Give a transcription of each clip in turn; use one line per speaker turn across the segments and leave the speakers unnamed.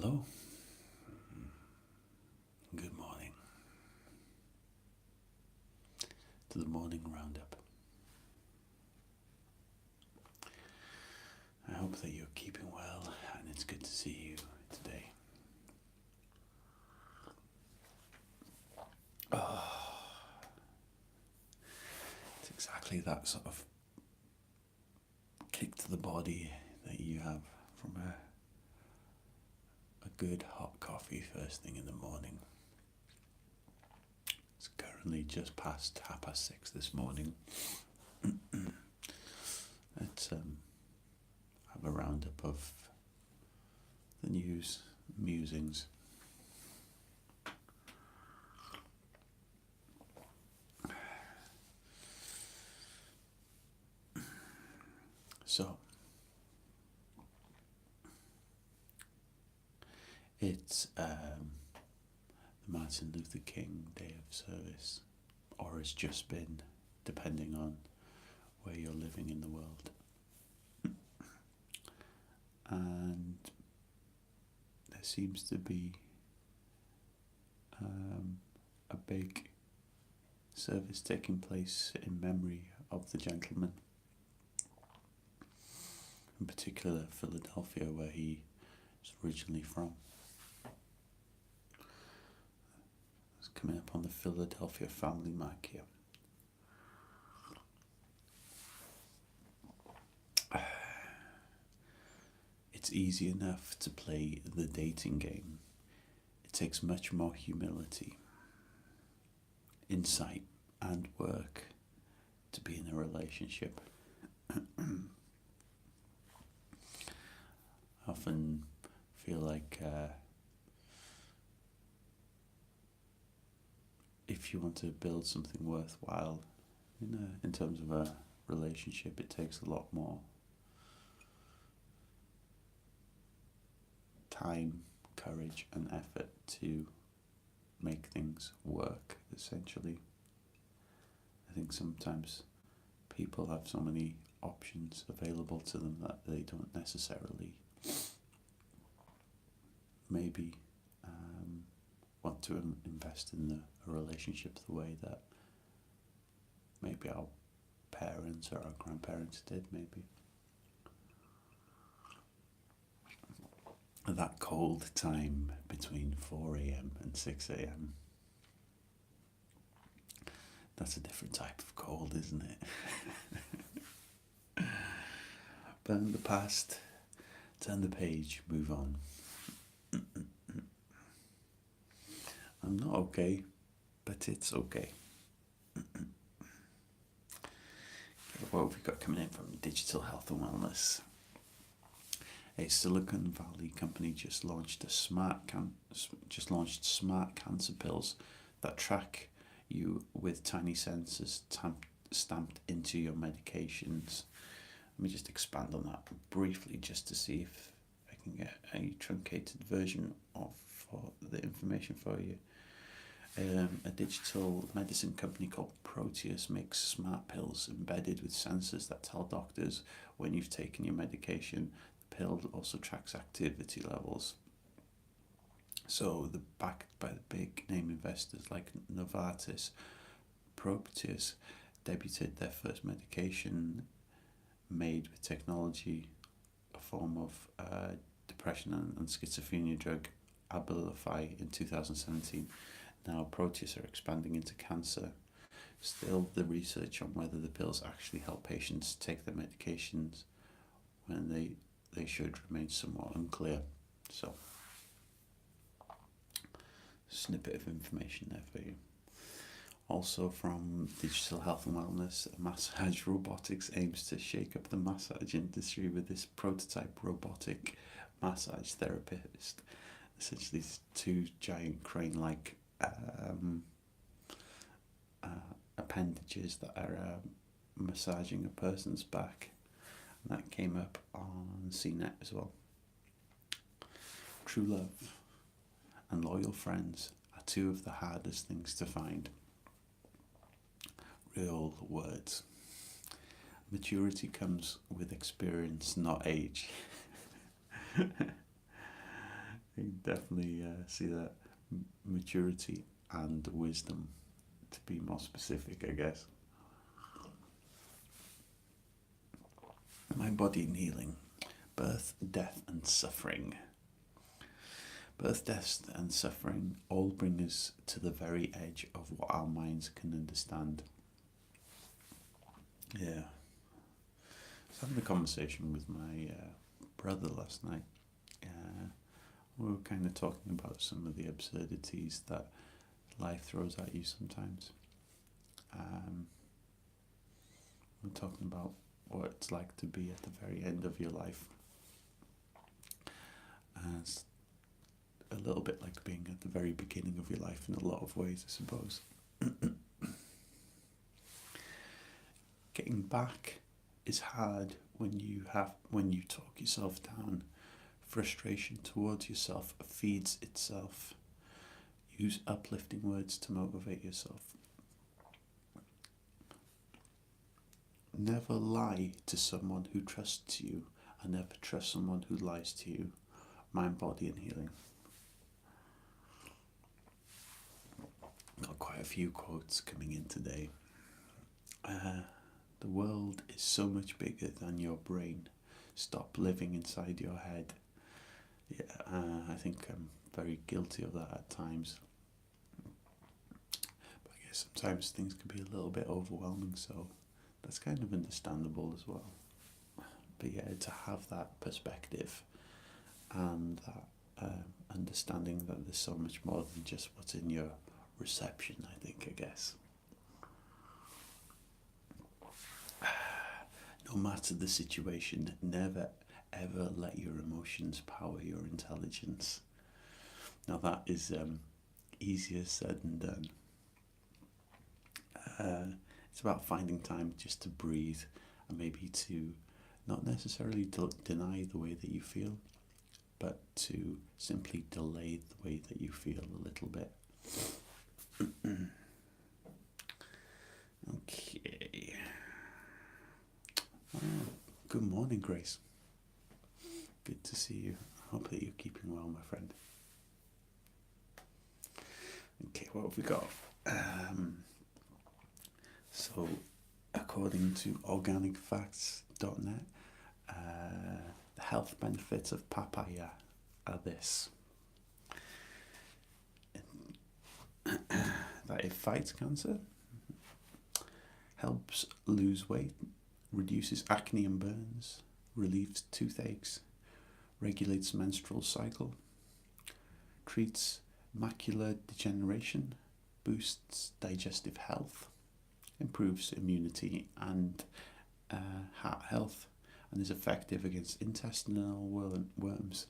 Hello, good morning to the morning roundup. I hope that you're keeping well and it's good to see you today. It's exactly that sort of kick to the body that you have from a good hot coffee first thing in the morning. It's currently just past 6:30 this morning. Let's have a roundup of the news, musings. So, it's the Martin Luther King Day of Service, or has just been, depending on where you're living in the world. And there seems to be a big service taking place in memory of the gentleman, in particular Philadelphia, where he is originally from. It's coming up on the Philadelphia family mark here. It's easy enough to play the dating game. It takes much more humility, insight, and work to be in a relationship. I often feel like if you want to build something worthwhile in terms of a relationship, it takes a lot more time, courage, and effort to make things work, essentially. I think sometimes people have so many options available to them that they don't necessarily maybe want to invest in a relationship the way that maybe our parents or our grandparents did, maybe. That cold time between 4 a.m. and 6 a.m. That's a different type of cold, isn't it? But in the past, turn the page, move on. I'm not okay, but it's okay. What have we got coming in from digital health and wellness? A Silicon Valley company just launched smart cancer pills that track you with tiny sensors stamped into your medications. Let me just expand on that briefly, just to see if I can get a truncated version of the information for you. A digital medicine company called Proteus makes smart pills embedded with sensors that tell doctors when you've taken your medication. The pill also tracks activity levels. So, backed by the big name investors like Novartis, Proteus debuted their first medication made with technology, a form of depression and schizophrenia drug, Abilify, in 2017. Now Proteus are expanding into cancer. Still, the research on whether the pills actually help patients take their medications when they should remain somewhat unclear. So, snippet of information there for you. Also from Digital Health and Wellness, Massage Robotics aims to shake up the massage industry with this prototype robotic massage therapist. Essentially, these two giant crane-like appendages that are massaging a person's back. And that came up on CNET as well. True love and loyal friends are two of the hardest things to find. Real words. Maturity comes with experience, not age. I definitely see that maturity and wisdom, to be more specific, I guess. My body and healing. Birth, death, and suffering. Birth, death, and suffering all bring us to the very edge of what our minds can understand. Yeah. I was having a conversation with my brother last night. We were kind of talking about some of the absurdities that life throws at you sometimes. We're talking about what it's like to be at the very end of your life. It's a little bit like being at the very beginning of your life in a lot of ways, I suppose. Getting back is hard when you talk yourself down. Frustration towards yourself feeds itself. Use uplifting words to motivate yourself. Never lie to someone who trusts you, and never trust someone who lies to you. Mind, body, and healing. Got quite a few quotes coming in today. The world is so much bigger than your brain. Stop living inside your head. Yeah, I think I'm very guilty of that at times. But I guess sometimes things can be a little bit overwhelming, so that's kind of understandable as well. But yeah, to have that perspective and that understanding that there's so much more than just what's in your reception, I guess. No matter the situation, never ever let your emotions power your intelligence. Now that is easier said than done. It's about finding time just to breathe and maybe to not necessarily deny the way that you feel, but to simply delay the way that you feel a little bit. Okay. Oh, good morning, Grace. Good to see you. I hope that you're keeping well, my friend. Okay, what have we got? So, according to organicfacts.net, the health benefits of papaya are this. That it fights cancer, helps lose weight, reduces acne and burns, relieves toothaches, regulates menstrual cycle, treats macular degeneration, boosts digestive health, improves immunity and heart health, and is effective against intestinal worms.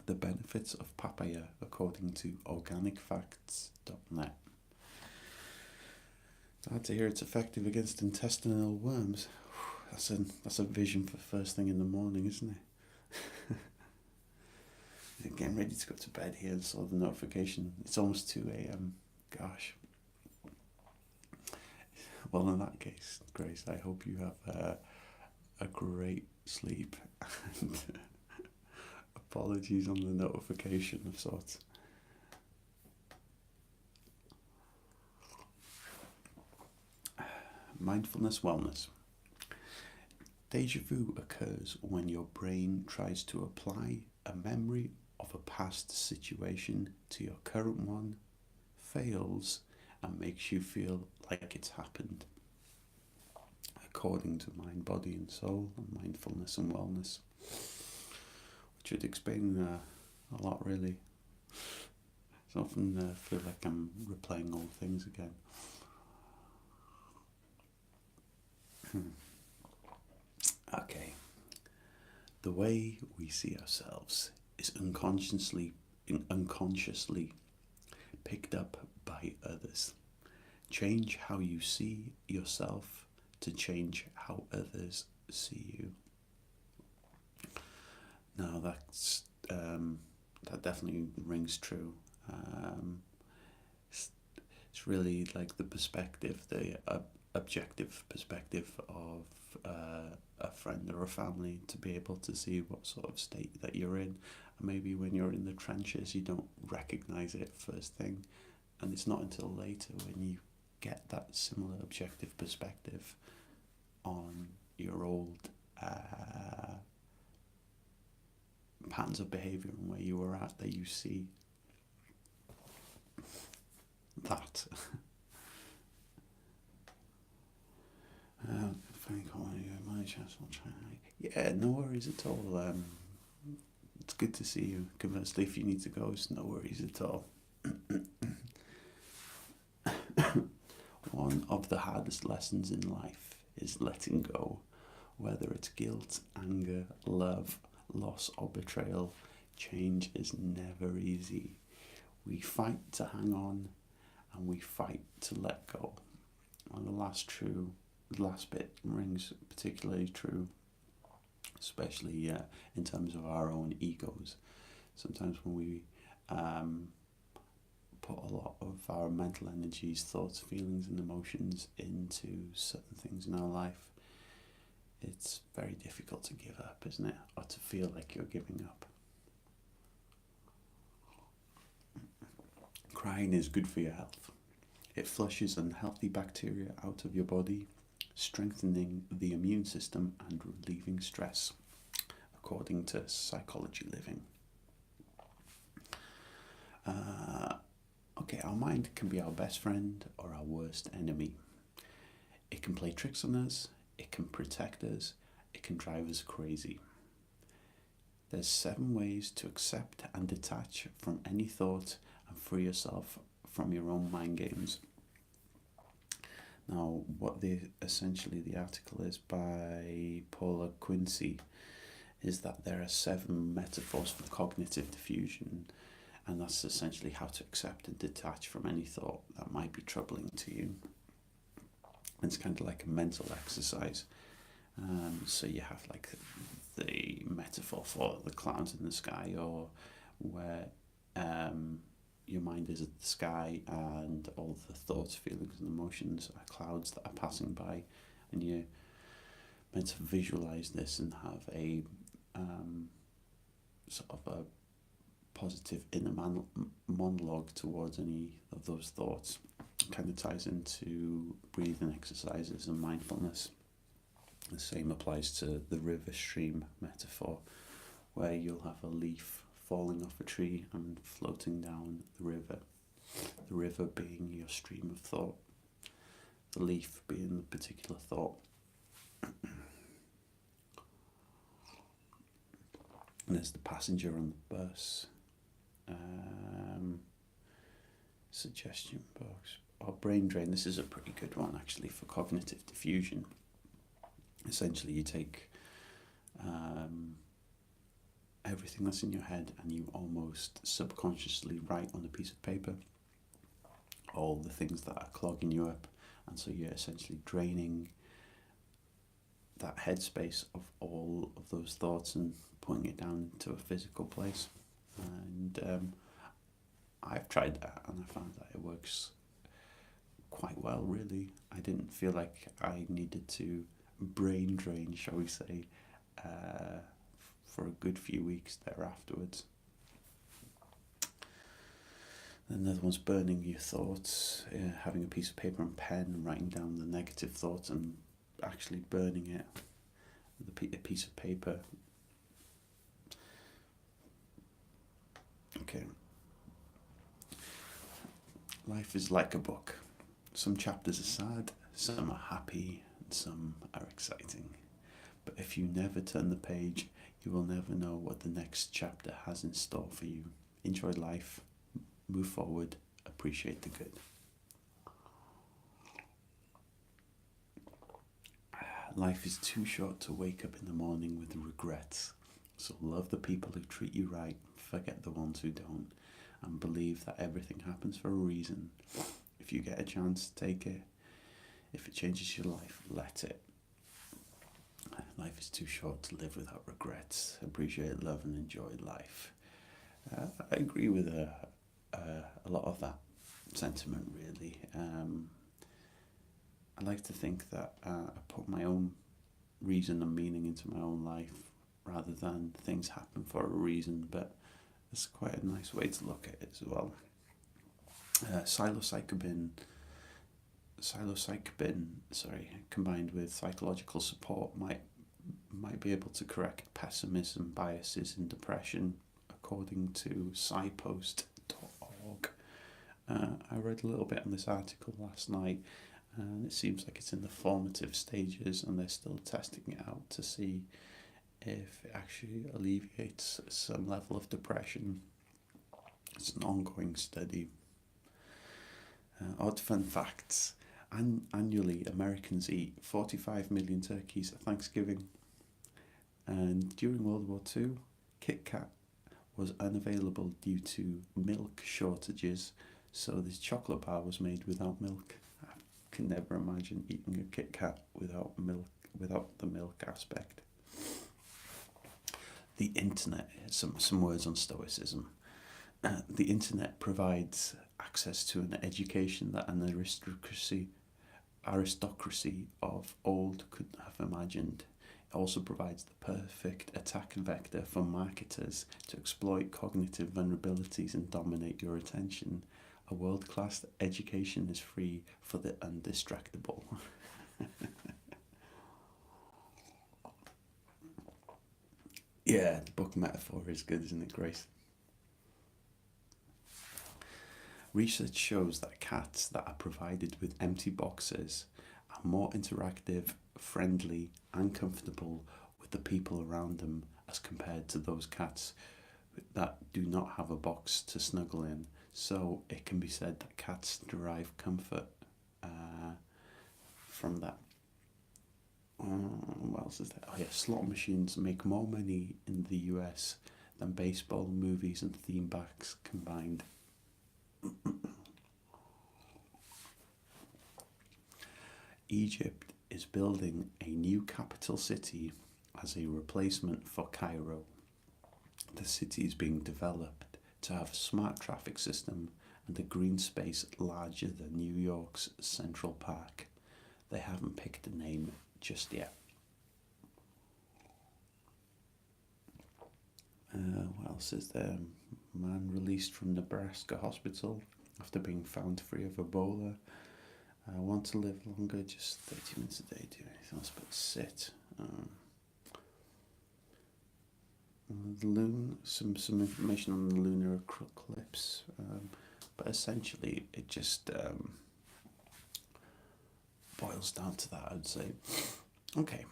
The benefits of papaya, according to organicfacts.net. Glad to hear it's effective against intestinal worms. That's a vision for first thing in the morning, isn't it? Getting ready to go to bed here and saw the notification. It's almost 2 a.m. Gosh. Well, in that case, Grace, I hope you have a great sleep. And apologies on the notification of sorts. Mindfulness wellness. Deja vu occurs when your brain tries to apply a memory of a past situation to your current one, fails, and makes you feel like it's happened. According to Mind, Body and Soul and Mindfulness and Wellness, which would explain a lot, really. I often feel like I'm replaying old things again. Okay. The way we see ourselves is unconsciously picked up by others. Change how you see yourself to change how others see you. Now that definitely rings true. It's really like the perspective, the objective perspective of a friend or a family to be able to see what sort of state that you're in. And maybe when you're in the trenches, you don't recognise it first thing, and it's not until later when you get that similar objective perspective on your old patterns of behaviour and where you were at that you see that. Funny calling you my chest. I'll try. Yeah, no worries at all. It's good to see you. Conversely, if you need to go, it's no worries at all. One of the hardest lessons in life is letting go, whether it's guilt, anger, love, loss, or betrayal. Change is never easy. We fight to hang on, and we fight to let go. And the last bit rings particularly true, especially in terms of our own egos. Sometimes when we put a lot of our mental energies, thoughts, feelings and emotions into certain things in our life, it's very difficult to give up, isn't it? Or to feel like you're giving up. Crying is good for your health. It flushes unhealthy bacteria out of your body, strengthening the immune system and relieving stress, according to Psychology Living. Our mind can be our best friend or our worst enemy. It can play tricks on us, it can protect us, it can drive us crazy. There's 7 ways to accept and detach from any thought and free yourself from your own mind games. Now, what the article is by Paula Quincy is that there are 7 metaphors for cognitive diffusion, and that's essentially how to accept and detach from any thought that might be troubling to you. And it's kind of like a mental exercise. So you have like the metaphor for the clouds in the sky, or where your mind is at the sky and all the thoughts, feelings and emotions are clouds that are passing by, and you're meant to visualize this and have a sort of a positive inner monologue towards any of those thoughts. It kind of ties into breathing exercises and mindfulness. The same applies to the river stream metaphor, where you'll have a leaf falling off a tree and floating down the river being your stream of thought, the leaf being the particular thought. And there's the passenger on the bus, suggestion box, or brain drain. This is a pretty good one actually for cognitive diffusion. Essentially you take everything that's in your head and you almost subconsciously write on a piece of paper all the things that are clogging you up, and so you're essentially draining that headspace of all of those thoughts and putting it down to a physical place. And I've tried that and I found that it works quite well, really. I didn't feel like I needed to brain drain, shall we say, for a good few weeks there afterwards. Another one's burning your thoughts, having a piece of paper and pen, writing down the negative thoughts and actually burning it, a piece of paper. Okay. Life is like a book. Some chapters are sad, some are happy, and some are exciting. But if you never turn the page, you will never know what the next chapter has in store for you. Enjoy life, move forward, appreciate the good. Life is too short to wake up in the morning with regrets. So love the people who treat you right, forget the ones who don't, and believe that everything happens for a reason. If you get a chance, take it. If it changes your life, let it. Life is too short to live without regrets. Appreciate, love and enjoy life. I agree with a lot of that sentiment, really. I like to think that I put my own reason and meaning into my own life rather than things happen for a reason. But it's quite a nice way to look at it as well. Psilocybin, combined with psychological support might be able to correct pessimism biases in depression, according to psypost.org. I read a little bit on this article last night, and it seems like it's in the formative stages, and they're still testing it out to see if it actually alleviates some level of depression. It's an ongoing study. Odd fun facts. Annually, Americans eat 45 million turkeys at Thanksgiving. And during World War II, Kit Kat was unavailable due to milk shortages, so this chocolate bar was made without milk. I can never imagine eating a Kit Kat without milk, without the milk aspect. The internet, some words on stoicism. The internet provides access to an education that an aristocracy of old could have imagined. It also provides the perfect attack vector for marketers to exploit cognitive vulnerabilities and dominate your attention. A world-class education is free for the undistractable. Yeah, the book metaphor is good, isn't it, Grace? Research shows that cats that are provided with empty boxes are more interactive, friendly, and comfortable with the people around them as compared to those cats that do not have a box to snuggle in. So it can be said that cats derive comfort from that. What else is there? Oh yeah, slot machines make more money in the US than baseball, movies, and theme parks combined. Egypt is building a new capital city as a replacement for Cairo. The city is being developed to have a smart traffic system and a green space larger than New York's Central Park. They haven't picked a name just yet. What else is there? Man released from Nebraska hospital after being found free of Ebola. I want to live longer, just 30 minutes a day, do anything else but sit. The loon, some information on the lunar eclipse, but essentially it just boils down to that, I'd say. Okay,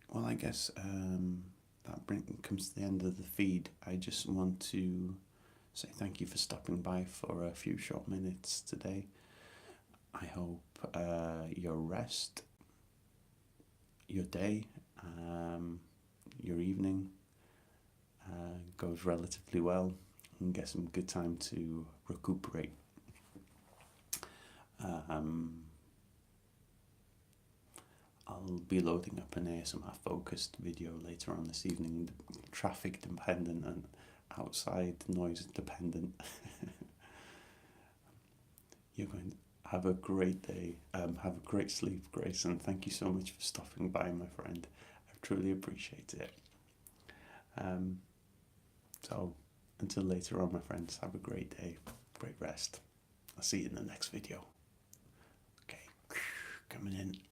well, I guess that comes to the end of the feed. I just want to say thank you for stopping by for a few short minutes today. I hope your rest, your day, your evening goes relatively well and get some good time to recuperate. I'll be loading up an ASMR focused video later on this evening, traffic dependent and outside noise dependent. You're going to have a great day, have a great sleep, Grace, and thank you so much for stopping by, my friend. I truly appreciate it. So until later on, my friends, have a great day, great rest. I'll see you in the next video. Okay, coming in.